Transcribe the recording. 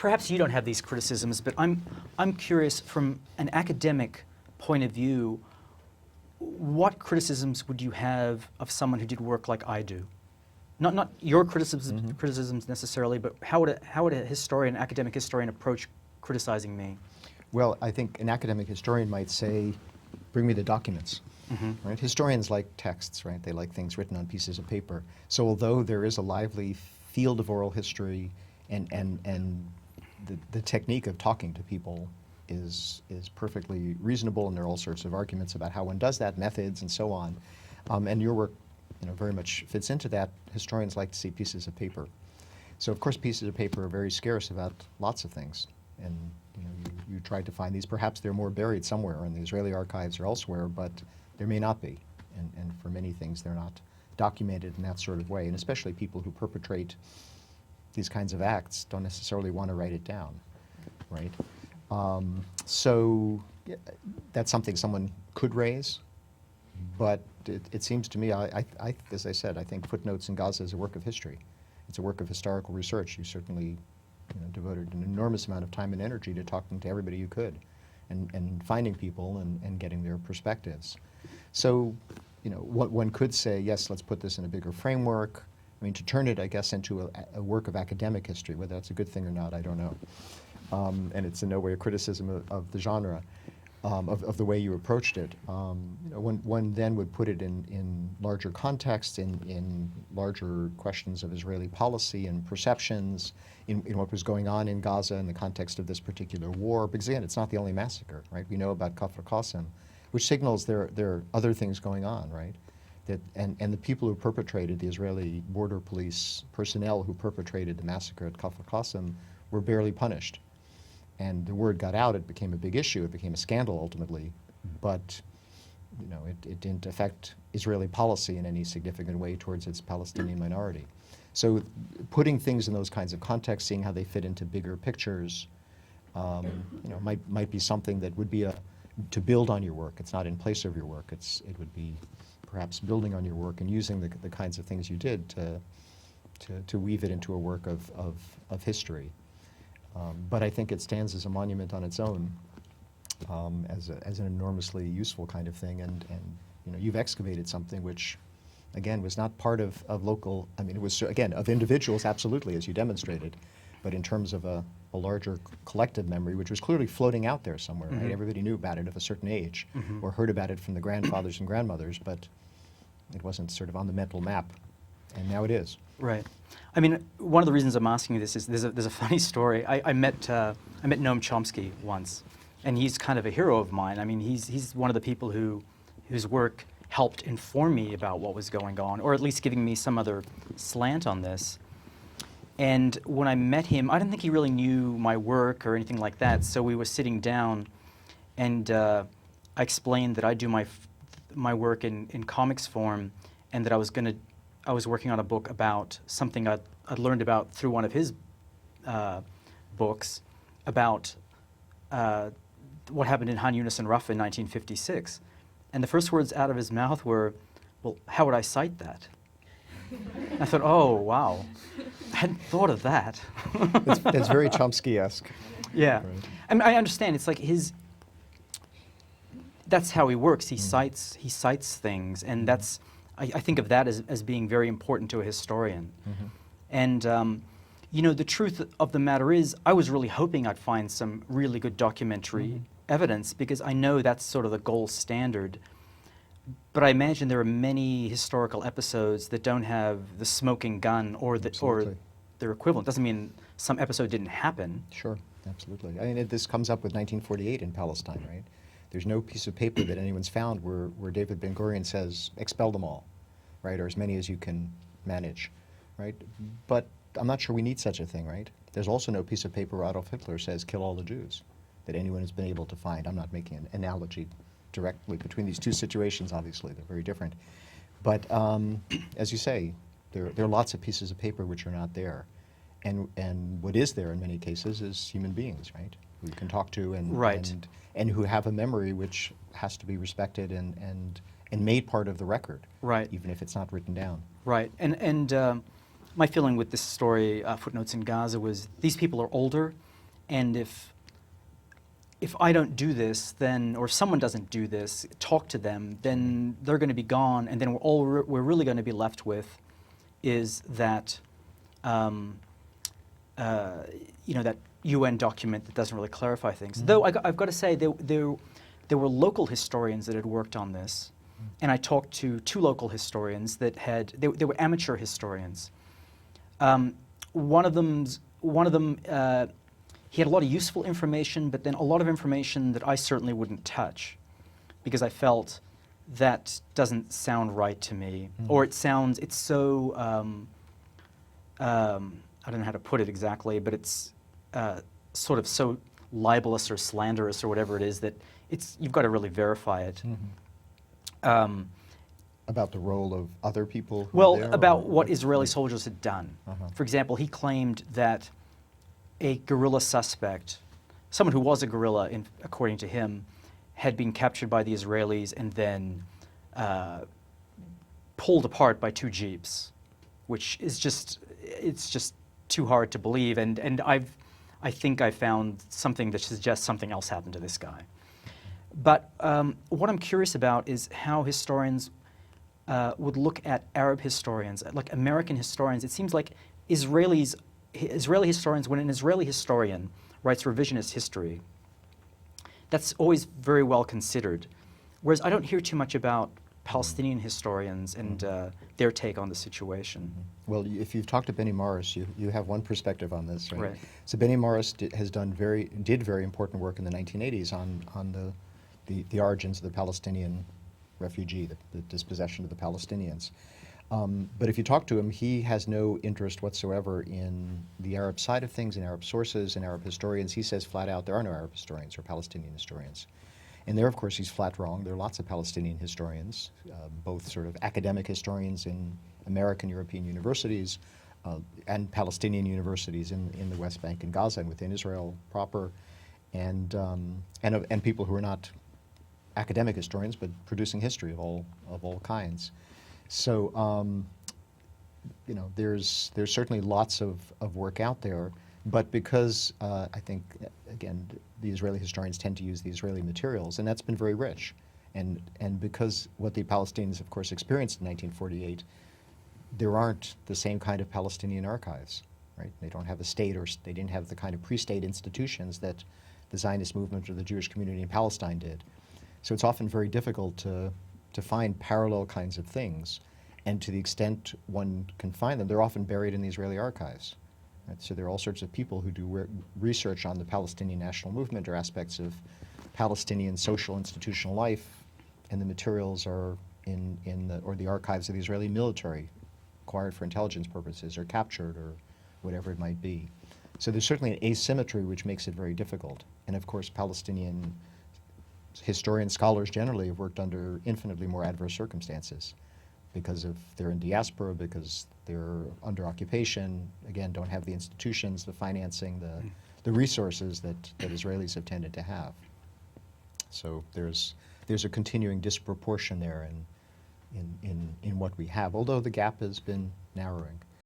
perhaps you don't have these criticisms, but I'm curious from an academic point of view, what criticisms would you have of someone who did work like I do? Not your criticisms necessarily, but how would a historian, academic historian, approach criticizing me? Well, I think an academic historian might say, bring me the documents. Right? Historians like texts, right? They like things written on pieces of paper. So although there is a lively field of oral history and the technique of talking to people is perfectly reasonable, and there are all sorts of arguments about how one does that, methods and so on. And your work, very much fits into that. Historians like to see pieces of paper. So of course pieces of paper are very scarce about lots of things. And you tried to find these. Perhaps they're more buried somewhere in the Israeli archives or elsewhere, but there may not be. And for many things they're not documented in that sort of way. And especially people who perpetrate these kinds of acts don't necessarily want to write it down, right? So yeah, that's something someone could raise, but it seems to me, as I said, I think Footnotes in Gaza is a work of history. It's a work of historical research. You certainly devoted an enormous amount of time and energy to talking to everybody you could and finding people and getting their perspectives. So, what one could say, yes, let's put this in a bigger framework. I mean, to turn it, I guess, into a work of academic history, whether that's a good thing or not, I don't know. And it's in no way a criticism of the genre, of the way you approached it. One then would put it in larger context, in larger questions of Israeli policy and perceptions, in what was going on in Gaza in the context of this particular war. Because again, it's not the only massacre, right? We know about Kfar Qasim, which signals there are other things going on, right? And the people who perpetrated, the Israeli border police personnel who perpetrated the massacre at Kfar Qasim were barely punished. And the word got out, it became a big issue, it became a scandal ultimately, but it didn't affect Israeli policy in any significant way towards its Palestinian minority. So putting things in those kinds of contexts, seeing how they fit into bigger pictures, might be something that would be to build on your work. It's not in place of your work, it would be perhaps building on your work and using the kinds of things you did to weave it into a work of history. But I think it stands as a monument on its own, as an enormously useful kind of thing. And you've excavated something which, again, was not part of local. I mean, it was again of individuals, absolutely, as you demonstrated, but in terms of a larger collective memory, which was clearly floating out there somewhere. Right? Everybody knew about it at a certain age, or heard about it from the grandfathers and grandmothers, but it wasn't sort of on the mental map, and now it is. Right. I mean, one of the reasons I'm asking you this is there's a funny story. I met Noam Chomsky once, and he's kind of a hero of mine. I mean, he's one of the people whose work helped inform me about what was going on, or at least giving me some other slant on this. And when I met him, I didn't think he really knew my work or anything like that. So we were sitting down, and I explained that I do my work in comics form, and that I was working on a book about something I'd learned about through one of his books about what happened in Han Yunis and Rafah in 1956. And the first words out of his mouth were, well, how would I cite that? I thought, oh, wow. I hadn't thought of that. It's very Chomsky-esque. Yeah. Right. I mean, I understand. It's like that's how he works. He cites things, and that's, I think of that as being very important to a historian. And, the truth of the matter is, I was really hoping I'd find some really good documentary evidence, because I know that's sort of the gold standard. But I imagine there are many historical episodes that don't have the smoking gun or their equivalent. Doesn't mean some episode didn't happen. Sure, absolutely. I mean, this comes up with 1948 in Palestine, right? There's no piece of paper that anyone's found where David Ben-Gurion says, expel them all, right, or as many as you can manage, right? But I'm not sure we need such a thing, right? There's also no piece of paper where Adolf Hitler says, kill all the Jews, that anyone has been able to find. I'm not making an analogy directly between these two situations, obviously. They're very different. But as you say, there are lots of pieces of paper which are not there. And what is there in many cases is human beings, right? Who you can talk to and who have a memory which has to be respected and made part of the record, right? Even if it's not written down. Right. And my feeling with this story, Footnotes in Gaza, was these people are older. and if I don't do this, then, or if someone doesn't do this, talk to them, then they're going to be gone, and then we're really going to be left with is that, that UN document that doesn't really clarify things. Mm-hmm. Though I've got to say, there were local historians that had worked on this, and I talked to 2 local historians that they were amateur historians. One of them, he had a lot of useful information, but then a lot of information that I certainly wouldn't touch, because I felt that doesn't sound right to me, or it's so, I don't know how to put it exactly, but it's sort of so libelous or slanderous or whatever it is that you've got to really verify it. About the role of other people who Well, were there, about or what Israeli soldiers had done. For example, he claimed that a guerrilla suspect, someone who was a guerrilla, according to him, had been captured by the Israelis and then pulled apart by 2 jeeps, which is it's just too hard to believe. And I think I found something that suggests something else happened to this guy. But what I'm curious about is how historians would look at Arab historians, like American historians. It seems like Israeli historians, when an Israeli historian writes revisionist history, that's always very well considered. Whereas I don't hear too much about Palestinian historians and their take on the situation. Well, if you've talked to Benny Morris, you have one perspective on this, right? Right. So Benny Morris did very important work in the 1980s on the origins of the Palestinian refugee, the dispossession of the Palestinians. But if you talk to him, he has no interest whatsoever in the Arab side of things, in Arab sources, in Arab historians. He says flat out there are no Arab historians or Palestinian historians. And there, of course, he's flat wrong. There are lots of Palestinian historians, both sort of academic historians in American, European universities, and Palestinian universities in the West Bank and Gaza and within Israel proper, and people who are not academic historians but producing history of all kinds. So there's certainly lots of work out there, but because I think again the Israeli historians tend to use the Israeli materials, and that's been very rich, and because what the Palestinians of course experienced in 1948, there aren't the same kind of Palestinian archives, right? They don't have a state, or they didn't have the kind of pre-state institutions that the Zionist movement or the Jewish community in Palestine did. So it's often very difficult to find parallel kinds of things, and to the extent one can find them, they're often buried in the Israeli archives. Right? So there are all sorts of people who do research on the Palestinian national movement or aspects of Palestinian social institutional life, and the materials are in the archives of the Israeli military, acquired for intelligence purposes or captured or whatever it might be. So there's certainly an asymmetry which makes it very difficult. And of course, Palestinian historians, scholars generally have worked under infinitely more adverse circumstances because they're in diaspora, because they're under occupation, again, don't have the institutions, the financing, the resources that Israelis have tended to have. So there's a continuing disproportion there in what we have, although the gap has been narrowing.